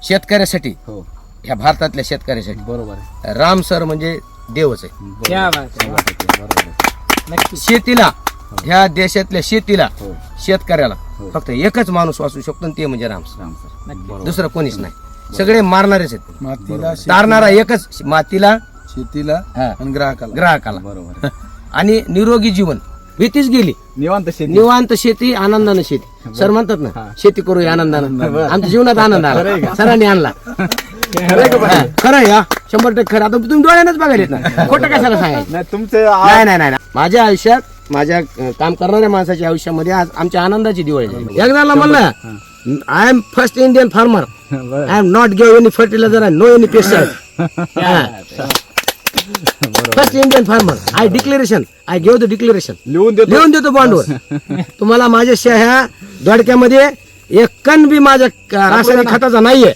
शेतकऱ्यासाठी हो ह्या भारतातल्या शेतकऱ्यासाठी बरोबर आहे. राम सर म्हणजे देवच आहे. क्या बात आहे. बरोबर आहे. नक्की शेतीला ह्या देशातल्या शेतीला हो शेतकऱ्याला हो. फक्त एकच माणूस वाचू शकतो आणि ते म्हणजे राम सर. राम सर नक्की. बरोबर. दुसरं कोणीच नाही. सगळे मारणारेच आहेत. मातीला तारणारा एकच मातीला शेतीला हा, आणि ग्राहकाला. ग्राहकाला बरोबर आहे. आणि निरोगी जीवन भीतीच गेली. निवांत शेती. निवांत शेती आनंदानं शेती. सर म्हणतात ना शेती करूया आनंदानं. आमच्या जीवनात आनंद आला सरांनी आणला. हा, खरं आहे हा. 100% खरं. आता तुम्ही डोळ्यानंच बघायला येत ना खोटं कशाला सांगायचं. नाही तुमचे नाही नाही नाही नाही. माझ्या आयुष्यात माझ्या काम करणाऱ्या माणसाच्या आयुष्यामध्ये आज आमच्या आनंदाची दिवाळी झाली. एकदा म्हणलं I am first Indian farmer. I am not give any fertilizer no any pesticide. First Indian farmer I declaration I give the declaration. लिहून देतो बॉन्डवर. तुम्हाला माझ्या ह्या दोडक्यामध्ये एक कण बी माझ्या रासायनिक खताचा नाहीये.